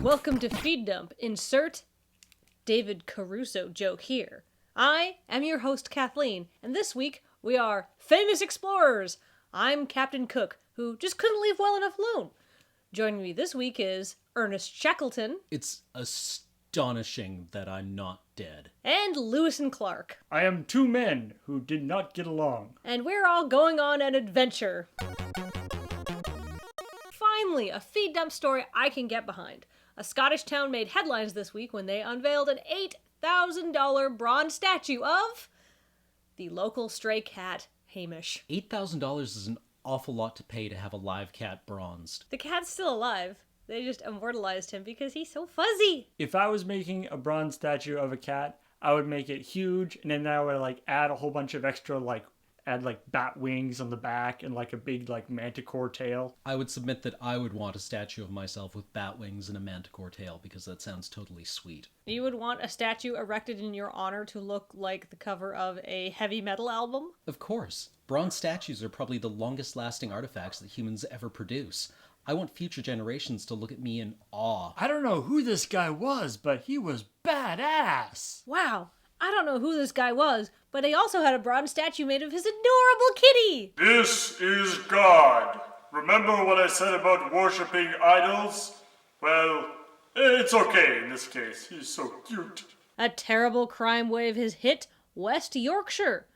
Welcome to Feed Dump. Insert David Caruso joke here. I am your host, Kathleen, and this week we are famous explorers. I'm Captain Cook, who just couldn't leave well enough alone. Joining me this week is Ernest Shackleton. It's astonishing that I'm not dead. And Lewis and Clark. I am two men who did not get along. And we're all going on an adventure. Finally, a Feed Dump story I can get behind. A Scottish town made headlines this week when they unveiled an $8,000 bronze statue of the local stray cat, Hamish. $8,000 is an awful lot to pay to have a live cat bronzed. The cat's still alive. They just immortalized him because he's so fuzzy. If I was making a bronze statue of a cat, I would make it huge, and then I would add a whole bunch of extra add bat wings on the back and a big manticore tail. I would submit that I would want a statue of myself with bat wings and a manticore tail because that sounds totally sweet. You would want a statue erected in your honor to look like the cover of a heavy metal album? Of course. Bronze statues are probably the longest lasting artifacts that humans ever produce. I want future generations to look at me in awe. I don't know who this guy was, but he was badass. Wow. I don't know who this guy was, but he also had a bronze statue made of his adorable kitty. This is God. Remember what I said about worshipping idols? Well, it's okay in this case. He's so cute. A terrible crime wave has hit West Yorkshire,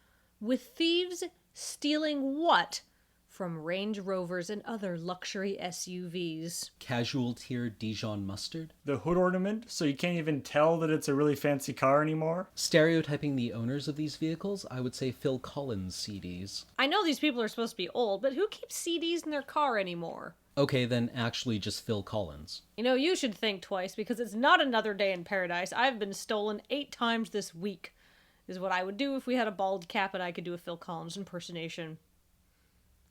with thieves stealing what from Range Rovers and other luxury SUVs? Casual tier Dijon mustard? The hood ornament, so you can't even tell that it's a really fancy car anymore. Stereotyping the owners of these vehicles, I would say Phil Collins CDs. I know these people are supposed to be old, but who keeps CDs in their car anymore? Okay, then actually just Phil Collins. You know, you should think twice, because it's not another day in paradise. I've been stolen 8 times this week, is what I would do if we had a bald cap and I could do a Phil Collins impersonation.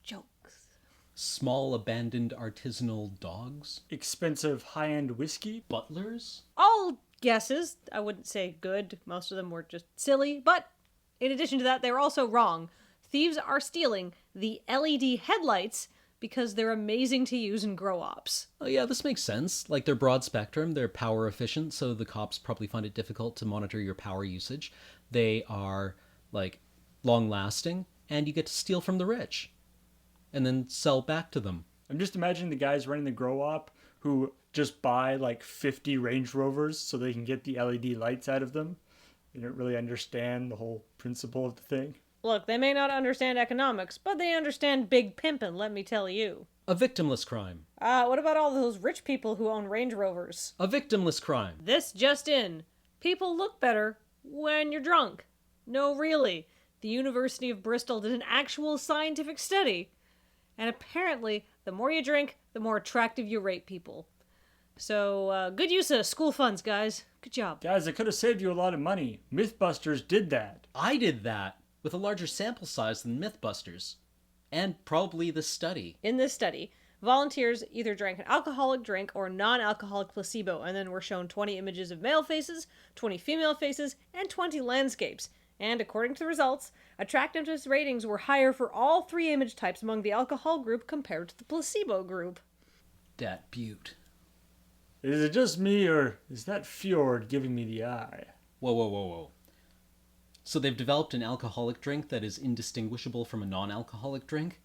Jokes. Small abandoned artisanal dogs? Expensive high-end whiskey? Butlers? All guesses. I wouldn't say good. Most of them were just silly, but in addition to that, they were also wrong. Thieves are stealing the LED headlights because they're amazing to use in grow ops. Oh yeah, this makes sense. They're broad spectrum, they're power efficient, so the cops probably find it difficult to monitor your power usage. They are, long lasting, and you get to steal from the rich. And then sell back to them. I'm just imagining the guys running the grow op who just buy 50 Range Rovers so they can get the LED lights out of them. They don't really understand the whole principle of the thing. Look, they may not understand economics, but they understand big pimpin', let me tell you. A victimless crime. What about all those rich people who own Range Rovers? A victimless crime. This just in. People look better when you're drunk. No, really. The University of Bristol did an actual scientific study. And apparently, the more you drink, the more attractive you rate people. So, good use of school funds, guys. Good job. Guys, it could have saved you a lot of money. Mythbusters did that. I did that, with a larger sample size than Mythbusters. And probably the study. In this study, volunteers either drank an alcoholic drink or non-alcoholic placebo, and then were shown 20 images of male faces, 20 female faces, and 20 landscapes. And according to the results, attractiveness ratings were higher for all 3 image types among the alcohol group compared to the placebo group. Dat beaut. Is it just me, or is that fjord giving me the eye? Whoa. So they've developed an alcoholic drink that is indistinguishable from a non-alcoholic drink?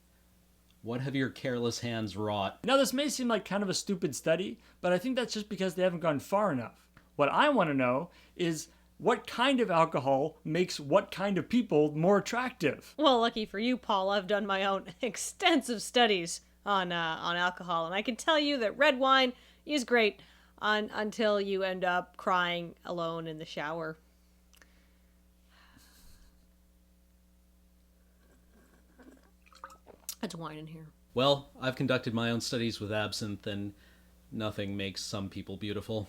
What have your careless hands wrought? Now, this may seem like kind of a stupid study, but I think that's just because they haven't gone far enough. What I want to know is, what kind of alcohol makes what kind of people more attractive? Well, lucky for you, Paul, I've done my own extensive studies on alcohol, and I can tell you that red wine is great until you end up crying alone in the shower. It's wine in here. Well, I've conducted my own studies with absinthe, and nothing makes some people beautiful.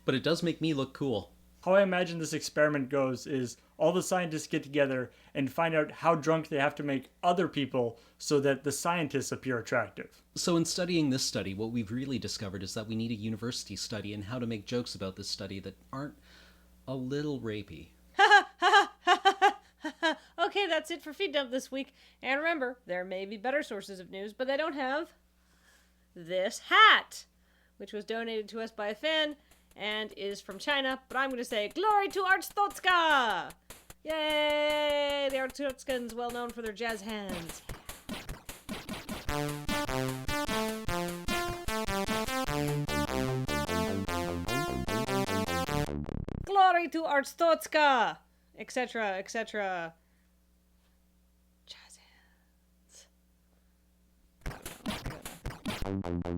But it does make me look cool. How I imagine this experiment goes is all the scientists get together and find out how drunk they have to make other people so that the scientists appear attractive. So in studying this study, what we've really discovered is that we need a university study and how to make jokes about this study that aren't a little rapey. Okay, that's it for Feed Dump this week. And remember, there may be better sources of news, but they don't have this hat, which was donated to us by a fan and is from China. But I'm going to say, glory to Arstotzka! Yay! The Arstotzkans, well known for their jazz hands. Glory to Arstotzka! Etc., etc. Jazz hands.